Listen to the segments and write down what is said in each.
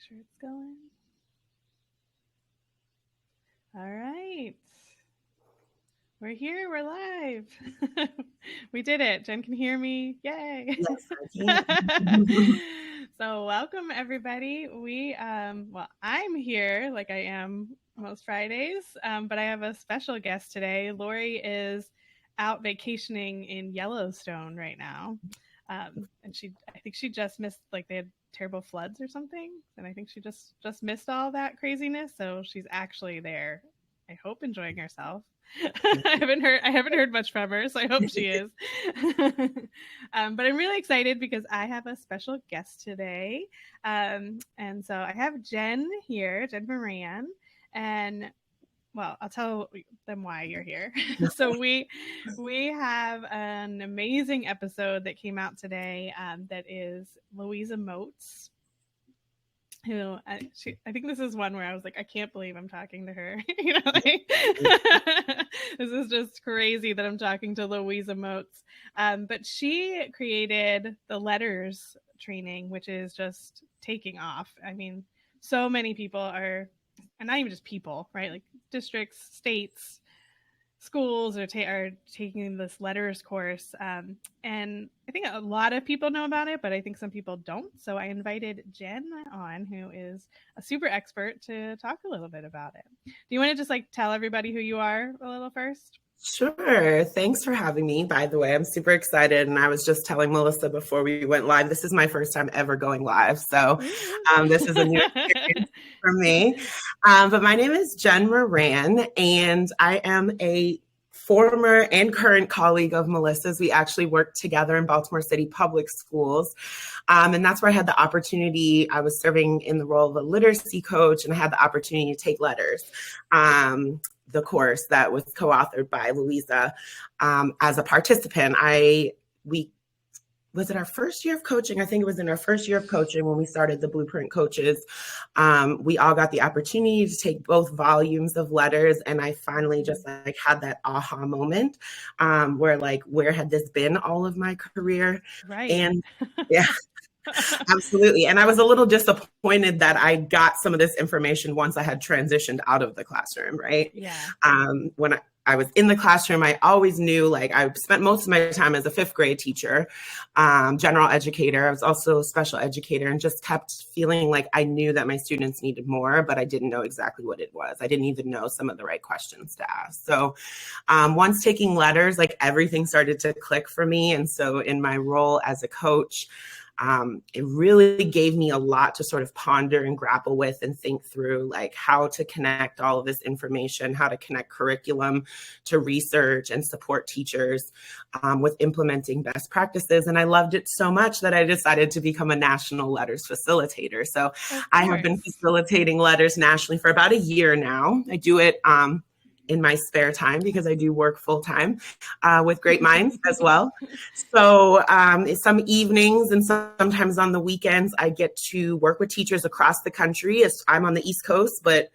sure it's going. All right. We're here. We're live. We did it. Jen can hear me. Yay. Yes, I can. So welcome everybody. I'm here like I am most Fridays, but I have a special guest today. Lori is out vacationing in Yellowstone right now. And I think she just missed, like, they had terrible floods or something, and I think she just missed all that craziness, so she's actually there, I hope, enjoying herself. I haven't heard much from her, so I hope she is. But I'm really excited because I have a special guest today, and so I have Jen here, Jen Moran, and well, I'll tell them why you're here. So we have an amazing episode that came out today that is Louisa Moats, who I think this is one where I was like, I can't believe I'm talking to her. This is just crazy that I'm talking to Louisa Moats. But she created the LETRS training, which is just taking off. I mean, so many people are, and not even just people, right? Like districts, states, schools are taking this LETRS course. And I think a lot of people know about it, but I think some people don't. So I invited Jen on, who is a super expert, to talk a little bit about it. Do you want to just like tell everybody who you are a little first? Sure. Thanks for having me. By the way, I'm super excited. And I was just telling Melissa before we went live, this is my first time ever going live. So this is a new experience for me. But my name is Jen Moran, and I am a former and current colleague of Melissa's. We actually worked together in Baltimore City Public Schools. And that's where I had the opportunity. I was serving in the role of a literacy coach, and I had the opportunity to take LETRS. The course that was co-authored by Louisa as a participant. Was it our first year of coaching? I think it was in our first year of coaching when we started the Blueprint Coaches. We all got the opportunity to take both volumes of LETRS, and I finally just like had that aha moment where like, where had this been all of my career? Right. And yeah. Absolutely. And I was a little disappointed that I got some of this information once I had transitioned out of the classroom, right? Yeah. When I was in the classroom, I always knew, like, I spent most of my time as a fifth grade teacher, general educator. I was also a special educator, and just kept feeling like I knew that my students needed more, but I didn't know exactly what it was. I didn't even know some of the right questions to ask. So once taking LETRS, like, everything started to click for me. And so in my role as a coach, it really gave me a lot to sort of ponder and grapple with and think through, like, how to connect all of this information, how to connect curriculum to research and support teachers with implementing best practices. And I loved it so much that I decided to become a national LETRS facilitator. So I have been facilitating LETRS nationally for about a year now. I do it in my spare time because I do work full time with Great Minds as well. So some evenings and sometimes on the weekends, I get to work with teachers across the country. I'm on the East Coast, but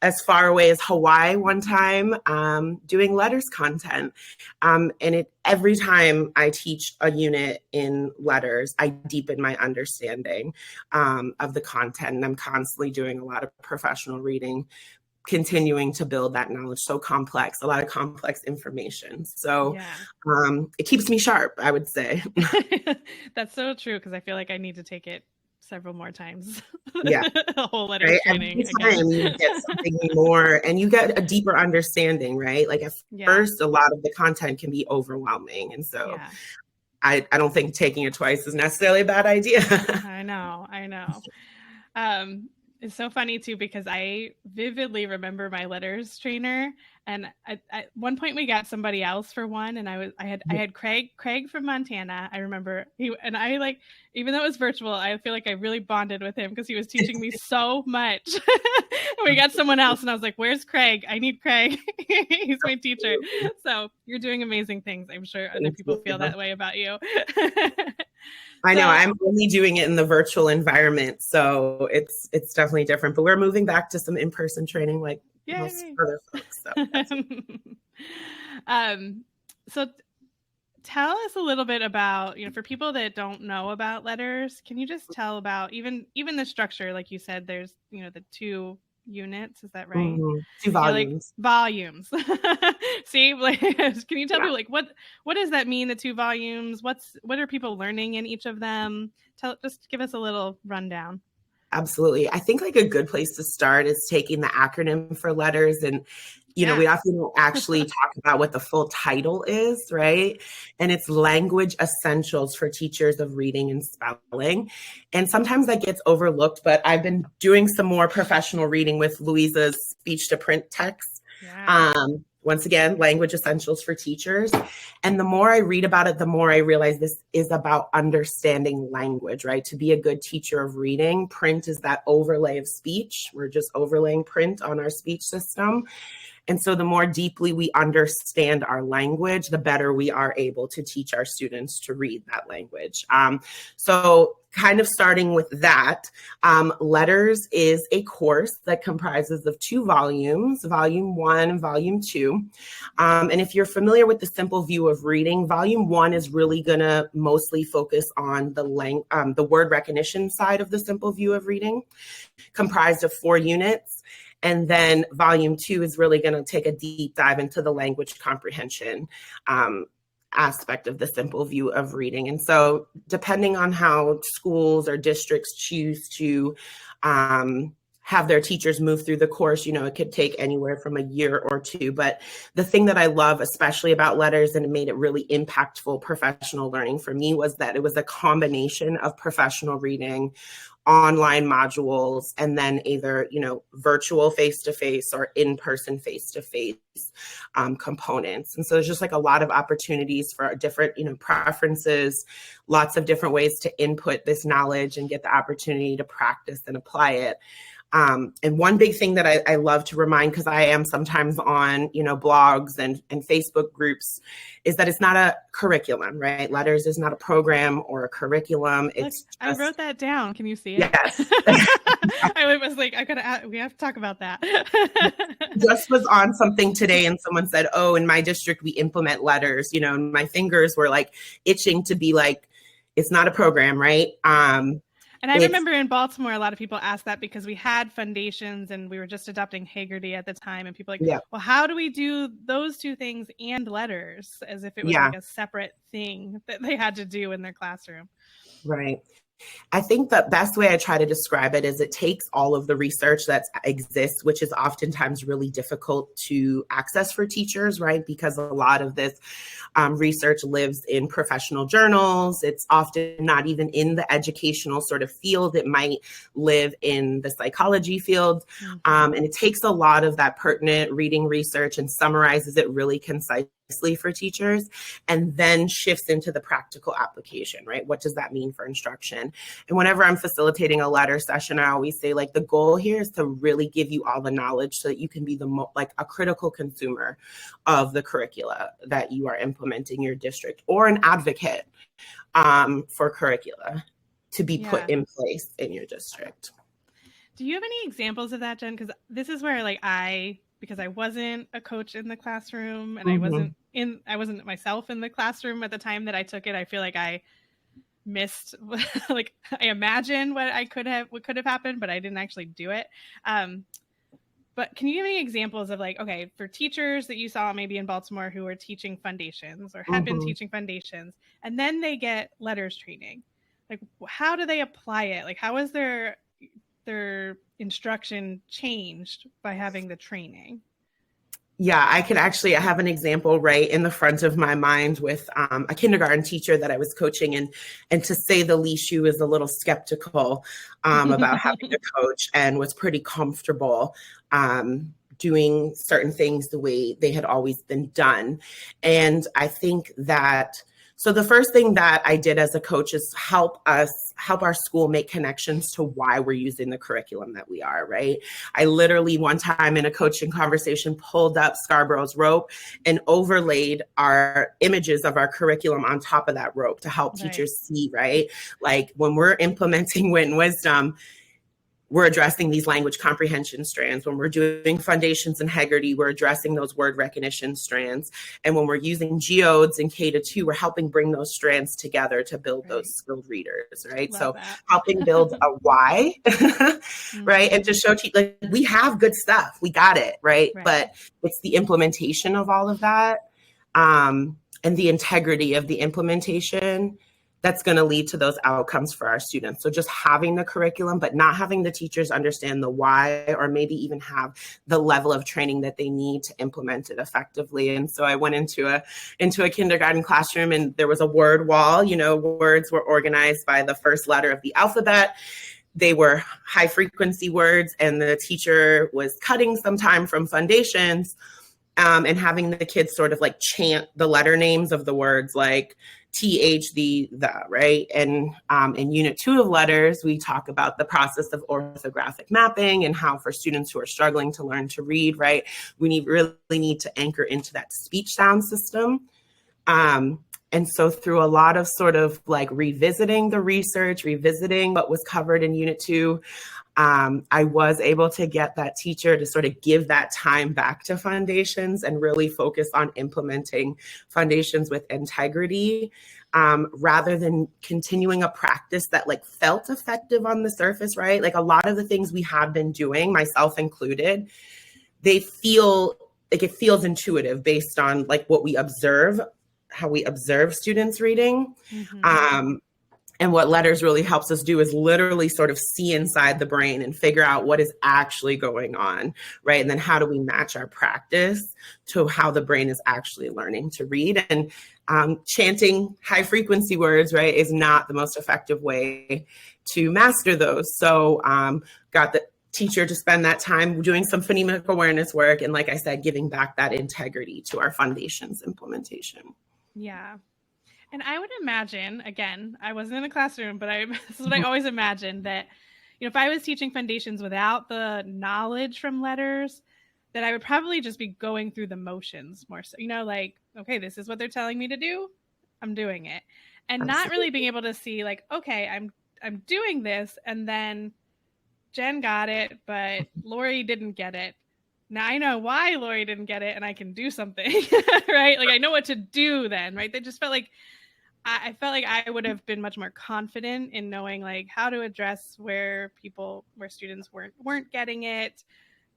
as far away as Hawaii one time, doing LETRS content. And every time I teach a unit in LETRS, I deepen my understanding of the content. And I'm constantly doing a lot of professional reading, continuing to build that knowledge. So complex, a lot of complex information. So it keeps me sharp, I would say. That's so true, because I feel like I need to take it several more times. Yeah. A whole LETRS training. Every time you get something more and you get a deeper understanding, right? Like at first, a lot of the content can be overwhelming. And so I don't think taking it twice is necessarily a bad idea. I know. It's so funny too, because I vividly remember my LETRS trainer, and at one point we got somebody else for one, and I had Craig from Montana. I remember even though it was virtual, I feel like I really bonded with him because he was teaching me so much. We got someone else, and I was like, "Where's Craig? I need Craig. He's my teacher." So you're doing amazing things. I'm sure other people feel that way about you. I know. I'm only doing it in the virtual environment, so it's definitely different. But we're moving back to some in-person training, like most other folks. So tell us a little bit about, for people that don't know about letters, can you just tell about even the structure? Like you said, there's, the 2 units, is that right? Mm-hmm. Two Yeah, like volumes. volumes. See, like, can you tell Yeah. me, like, what does that mean, the 2 volumes? What are people learning in each of them? Just give us a little rundown. Absolutely. I think like a good place to start is taking the acronym for letters. And, we Yes. often don't actually talk about what the full title is, right? And it's Language Essentials for Teachers of Reading and Spelling. And sometimes that gets overlooked, but I've been doing some more professional reading with Louisa's speech to print text. Yeah. Once again, Language Essentials for Teachers. And the more I read about it, the more I realize this is about understanding language, right? To be a good teacher of reading, print is that overlay of speech. We're just overlaying print on our speech system. And so the more deeply we understand our language, the better we are able to teach our students to read that language. So kind of starting with that, LETRS is a course that comprises of 2 volumes, volume 1 and volume 2. And if you're familiar with the simple view of reading, volume 1 is really going to mostly focus on the word recognition side of the simple view of reading, comprised of 4 units. And then volume 2 is really going to take a deep dive into the language comprehension aspect of the simple view of reading. And so depending on how schools or districts choose to have their teachers move through the course, it could take anywhere from a year or 2. But the thing that I love, especially about LETRS, and it made it really impactful professional learning for me, was that it was a combination of professional reading, online modules, and then either, virtual face-to-face or in-person face-to-face components. And so there's just like a lot of opportunities for different, preferences, lots of different ways to input this knowledge and get the opportunity to practice and apply it. And one big thing that I love to remind, because I am sometimes on, blogs and Facebook groups, is that it's not a curriculum, right? LETRS is not a program or a curriculum. It's Look, I wrote that down. Can you see it? Yes. I was like, we have to talk about that. Just was on something today and someone said, oh, in my district, we implement LETRS, and my fingers were like itching to be like, it's not a program, right? And I remember in Baltimore, a lot of people asked that because we had foundations and we were just adopting Hagerty at the time. And people were like, well, how do we do those 2 things and LETRS, as if it was like a separate thing that they had to do in their classroom. Right. I think the best way I try to describe it is it takes all of the research that exists, which is oftentimes really difficult to access for teachers, right? Because a lot of this research lives in professional journals. It's often not even in the educational sort of field. It might live in the psychology field. And it takes a lot of that pertinent reading research and summarizes it really concisely for teachers, and then shifts into the practical application, right? What does that mean for instruction? And whenever I'm facilitating a letter session, I always say, like, the goal here is to really give you all the knowledge so that you can be like a critical consumer of the curricula that you are implementing in your district, or an advocate for curricula to be put in place in your district. Do you have any examples of that, Jen? Because this is where, like, because I wasn't a coach in the classroom and I wasn't myself in the classroom at the time that I took it. I feel like I missed, like, I imagine what could have happened, but I didn't actually do it. But can you give me examples of, like, okay, for teachers that you saw maybe in Baltimore who were teaching foundations or had been teaching foundations, and then they get LETRS training, like, how do they apply it? Like, how is their instruction changed by having the training? Yeah, I have an example right in the front of my mind with a kindergarten teacher that I was coaching, and to say the least, she was a little skeptical about having a coach and was pretty comfortable doing certain things the way they had always been done. And I think that, so the first thing that I did as a coach is help our school make connections to why we're using the curriculum that we are, right? I literally one time in a coaching conversation pulled up Scarborough's rope and overlaid our images of our curriculum on top of that rope to help teachers see, right? Like, when we're implementing Wit and Wisdom, we're addressing these language comprehension strands. When we're doing foundations in Heggerty, we're addressing those word recognition strands. And when we're using geodes in K-2, we're helping bring those strands together to build those skilled readers, right? Love so that. helping build a why, right? And to show like, we have good stuff, we got it, right? But it's the implementation of all of that, and the integrity of the implementation that's going to lead to those outcomes for our students. So just having the curriculum, but not having the teachers understand the why, or maybe even have the level of training that they need to implement it effectively. And so I went into a kindergarten classroom, and there was a word wall. Words were organized by the first letter of the alphabet. They were high frequency words, and the teacher was cutting some time from foundations, and having the kids sort of like chant the letter names of the words, like TH, the, right? And in Unit 2 of LETRS, we talk about the process of orthographic mapping and how for students who are struggling to learn to read, right, we really need to anchor into that speech sound system. And so through a lot of sort of like revisiting the research, revisiting what was covered in Unit 2, I was able to get that teacher to sort of give that time back to foundations and really focus on implementing foundations with integrity, rather than continuing a practice that like felt effective on the surface, right? Like a lot of the things we have been doing, myself included, they feel like it feels intuitive based on like what we observe, how we observe students reading. And what LETRS really helps us do is literally sort of see inside the brain and figure out what is actually going on, right? And then how do we match our practice to how the brain is actually learning to read? And chanting high frequency words, right, is not the most effective way to master those. So got the teacher to spend that time doing some phonemic awareness work. And like I said, giving back that integrity to our foundations implementation. Yeah. And I would imagine, again, I wasn't in a classroom, but this is what I always imagined, that, if I was teaching foundations without the knowledge from LETRS, that I would probably just be going through the motions more so, like, okay, this is what they're telling me to do, I'm doing it. And not really being able to see like, okay, I'm doing this, and then Jen got it, but Lori didn't get it. Now I know why Lori didn't get it, and I can do something, right? Like I know what to do then, right? They just felt like, I felt like I would have been much more confident in knowing like how to address where students weren't getting it,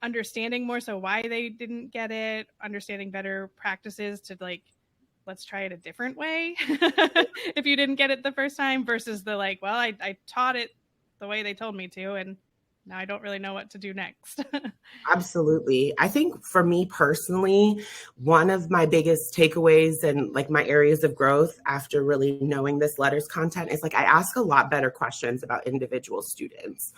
understanding more so why they didn't get it, understanding better practices to like, let's try it a different way if you didn't get it the first time, versus the like, well, I taught it the way they told me to, and now I don't really know what to do next. Absolutely. I think for me personally, one of my biggest takeaways and like my areas of growth after really knowing this LETRS content is like I ask a lot better questions about individual students.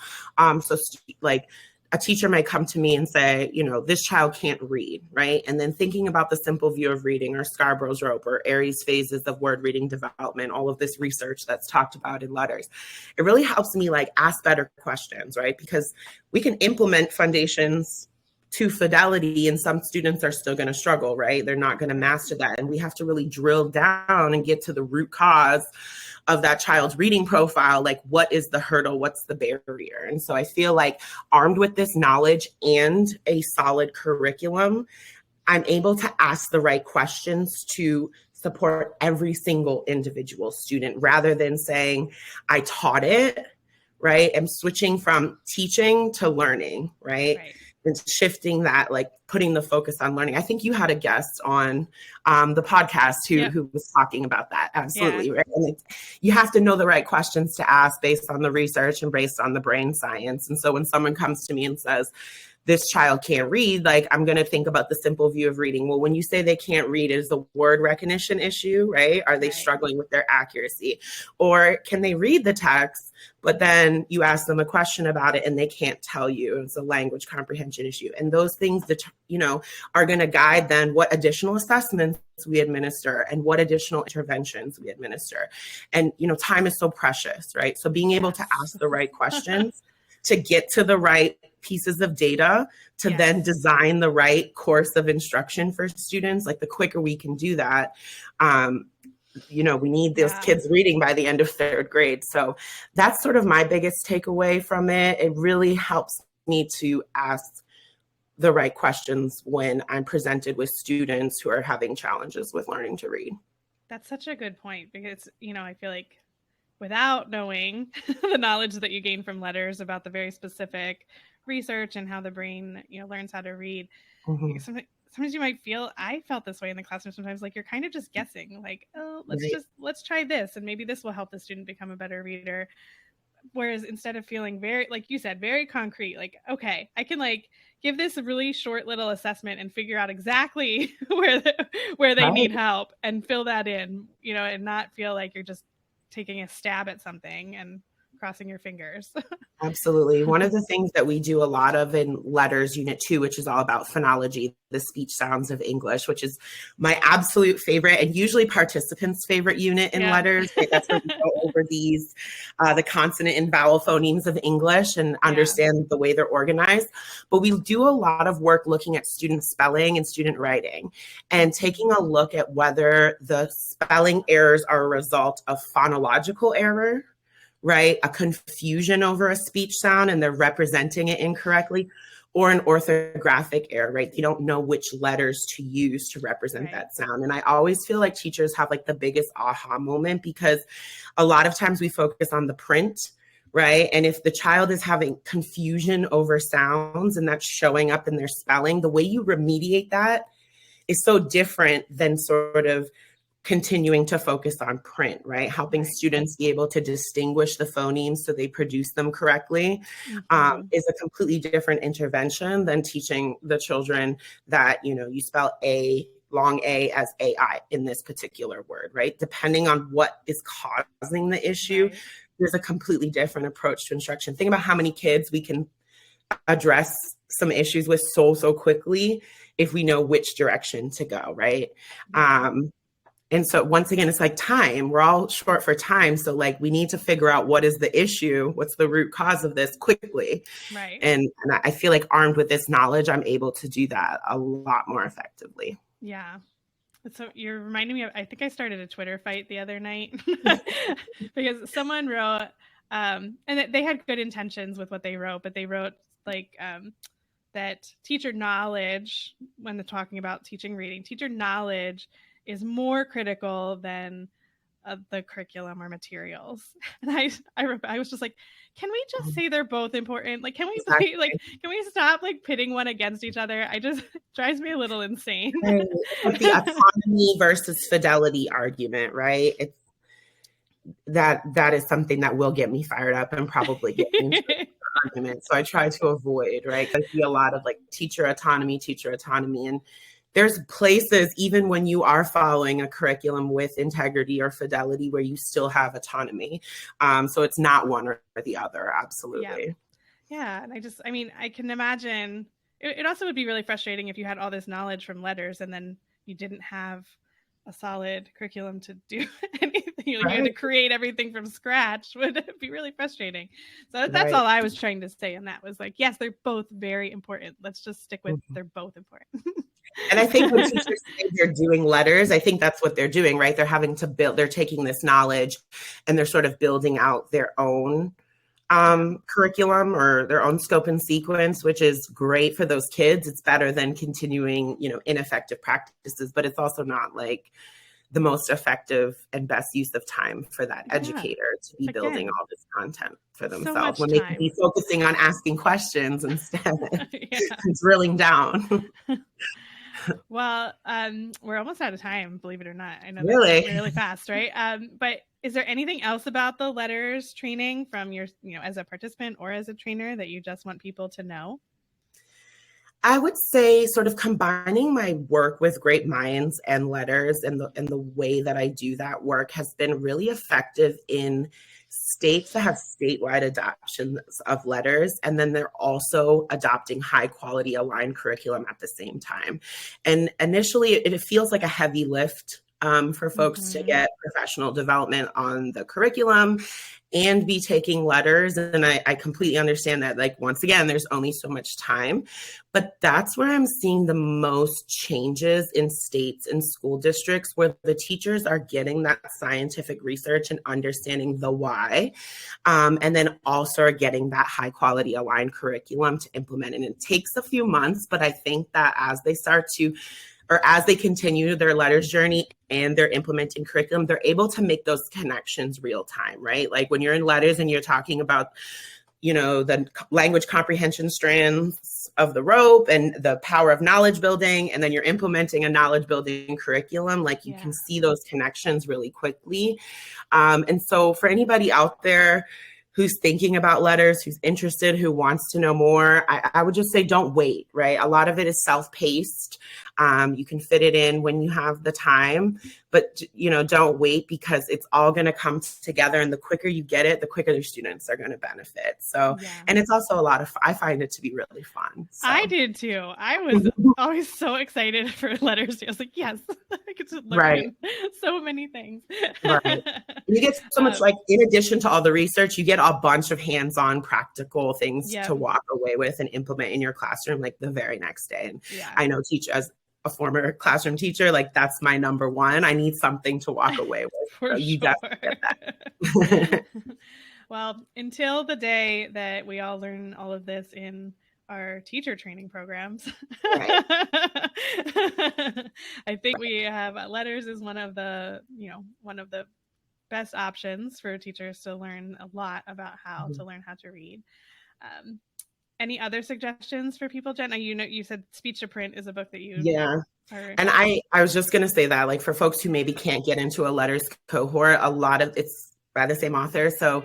So like a teacher might come to me and say, this child can't read, right? And then thinking about the simple view of reading, or Scarborough's rope, or Aries phases of word reading development, all of this research that's talked about in LETRS, it really helps me like ask better questions, right? Because we can implement foundations to fidelity, and some students are still going to struggle, right? They're not going to master that. And we have to really drill down and get to the root cause of that child's reading profile. Like, what is the hurdle? What's the barrier? And so I feel like armed with this knowledge and a solid curriculum, I'm able to ask the right questions to support every single individual student, rather than saying, I taught it, right? I'm switching from teaching to learning, right? And shifting that, like putting the focus on learning. I think you had a guest on the podcast who was talking about that. Absolutely. Yeah. Right. And you have to know the right questions to ask based on the research and based on the brain science. And so when someone comes to me and says, this child can't read, like I'm going to think about the simple view of reading. Well, when you say they can't read, is the word recognition issue, right? Are they struggling with their accuracy? Or can they read the text, but then you ask them a question about it and they can't tell you? It's a language comprehension issue. And those things that, are going to guide then what additional assessments we administer and what additional interventions we administer. And, time is so precious, right? So being able to ask the right questions to get to the right pieces of data to then design the right course of instruction for students, like the quicker we can do that, we need those Yeah, kids reading by the end of third grade. So that's sort of my biggest takeaway from it. It really helps me to ask the right questions when I'm presented with students who are having challenges with learning to read. that's such a good point because, I feel like without knowing the knowledge that you gain from letters about the very specific research and how the brain, learns how to read, Mm-hmm. sometimes you might feel, I felt this way in the classroom sometimes, like you're kind of just guessing, like, oh, Right. let's try this and maybe this will help the student become a better reader. Whereas instead of feeling very, like you said, very concrete, like, okay, I can like give this a really short little assessment and figure out exactly where they Right. need help and fill that in, and not feel like you're just taking a stab at something and crossing your fingers. Absolutely. One of the things that we do a lot of in LETRS Unit 2, which is all about phonology, the speech sounds of English, which is my absolute favorite and usually participants' favorite unit in Yeah. LETRS. Right? That's where we go over these, the consonant and vowel phonemes of English and Yeah. understand the way they're organized. But we do a lot of work looking at student spelling and student writing and taking a look at whether the spelling errors are a result of phonological error, right? A confusion over a speech sound and they're representing it incorrectly, or an orthographic error, right? They don't know which letters to use to represent Right. that sound. And I always feel like teachers have like the biggest aha moment because a lot of times we focus on the print, right? And if the child is having confusion over sounds and that's showing up in their spelling, the way you remediate that is so different than sort of continuing to focus on print, right? Helping Right. students be able to distinguish the phonemes so they produce them correctly Mm-hmm. is a completely different intervention than teaching the children that, you spell A, long A as AI in this particular word, right? Depending on what is causing the issue, Right. there's a completely different approach to instruction. Think about how many kids we can address some issues with so quickly if we know which direction to go, right? Yeah. And so once again, it's like time. We're all short for time. So like we need to figure out what is the issue, what's the root cause of this quickly. Right. And I feel like armed with this knowledge, I'm able to do that a lot more effectively. Yeah. So you're reminding me of, I think I started a Twitter fight the other night because someone wrote, and they had good intentions with what they wrote, but they wrote like, that teacher knowledge, when they're talking about teaching reading, teacher knowledge is more critical than the curriculum or materials. And I was just like, can we just say they're both important? Like, can we Exactly. like, can we stop like pitting one against each other? I just it drives me a little insane. Right. It's like the autonomy versus fidelity argument, right? It's that is something that will get me fired up and probably get me into an argument. So I try to avoid, right? I see a lot of like teacher autonomy. And there's places, even when you are following a curriculum with integrity or fidelity, where you still have autonomy. So it's not one or the other. Absolutely. Yeah. And I can imagine it also would be really frustrating if you had all this knowledge from letters and then you didn't have a solid curriculum to do anything. You had to Right. create everything from scratch. Would be really frustrating. So that's Right. all I was trying to say. And that was like, yes, they're both very important. Let's just stick with Mhm. they're both important. And I think when teachers say they're doing letters, I think that's what they're doing, right? They're having to build, they're taking this knowledge and they're sort of building out their own Yeah. curriculum or their own scope and sequence, which is great for those kids. It's better than continuing, ineffective practices, but it's also not like the most effective and best use of time for that Yeah. educator to be building Again, all this content for so themselves much when they could be time. focusing on asking questions instead Yeah. and drilling down. Well, we're almost out of time, believe it or not. I know that went Really? really fast, right? But is there anything else about the letters training from your, as a participant or as a trainer that you just want people to know? I would say sort of combining my work with great minds and letters and the way that I do that work has been really effective in states that have statewide adoptions of letters. And then they're also adopting high quality aligned curriculum at the same time. And initially it feels like a heavy lift for folks to Mm-hmm. get professional development on the curriculum and be taking letters. And I completely understand that, like, once again, there's only so much time. But that's where I'm seeing the most changes in states and school districts, where the teachers are getting that scientific research and understanding the why, and then also are getting that high quality aligned curriculum to implement. And it takes a few months, but I think that as they start to, or as they continue their letters journey and they're implementing curriculum, they're able to make those connections real time, right? Like when you're in letters and you're talking about, the language comprehension strands of the rope and the power of knowledge building, and then you're implementing a knowledge building curriculum, like you can see those connections really quickly. And so for anybody out there who's thinking about letters, who's interested, who wants to know more, I would just say don't wait, right? A lot of it is self-paced. You can fit it in when you have the time, but don't wait, because it's all going to come together. And the quicker you get it, the quicker your students are going to benefit. So, and it's also a lot of, I find it to be really fun. So. I did too. I was always so excited for letters. I was like, yes, I get to learn so many things. Right. You get so much, like, in addition to all the research, you get a bunch of hands-on practical things to walk away with and implement in your classroom, like the very next day. And I know as a former classroom teacher, like that's my number one. I need something to walk away with. For you sure. definitely get that. Well, until the day that we all learn all of this in our teacher training programs, I think we have letters is one of the best options for teachers to learn a lot about how to learn how to read. Any other suggestions for people, Jen? You said Speech to Print is a book that you and I was just going to say that, like, for folks who maybe can't get into a letters cohort, a lot of it's by the same author. So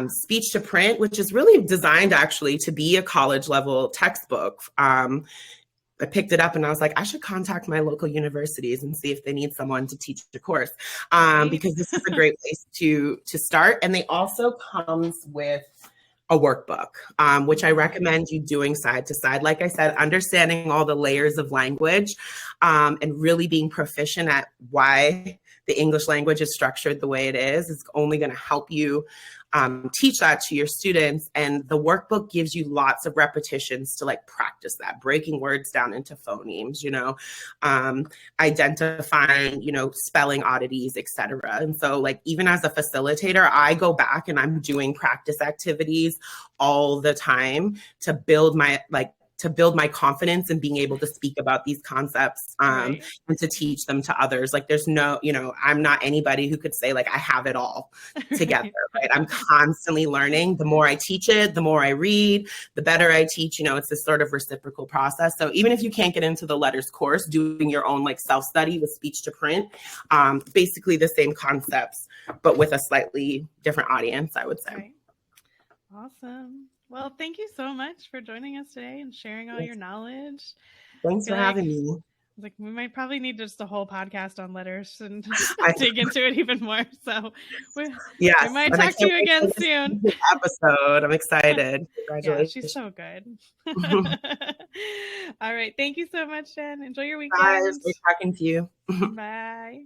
Speech to Print, which is really designed actually to be a college level textbook. I picked it up and I was like, I should contact my local universities and see if they need someone to teach the course, because this is a great place to start. And they also comes with a workbook, which I recommend you doing side to side. Like I said, understanding all the layers of language, and really being proficient at why the English language is structured the way it is only going to help you teach that to your students. And the workbook gives you lots of repetitions to, like, practice that, breaking words down into phonemes, identifying, spelling oddities, etc. And so, like, even as a facilitator, I go back and I'm doing practice activities all the time to build my confidence in being able to speak about these concepts, and to teach them to others. Like, there's no, I'm not anybody who could say, like, I have it all together, right? I'm constantly learning. The more I teach it, the more I read, the better I teach. It's this sort of reciprocal process. So even if you can't get into the letters course, doing your own, like, self-study with Speech to Print, basically the same concepts, but with a slightly different audience, I would say. Right. Awesome. Well, thank you so much for joining us today and sharing all your knowledge. Thanks for having me. Like, we might probably need just a whole podcast on letters and dig into it even more. So we might talk to you again soon. Episode. I'm excited. Congratulations. Yeah, she's so good. All right. Thank you so much, Jen. Enjoy your weekend. Bye. It was great talking to you. Bye.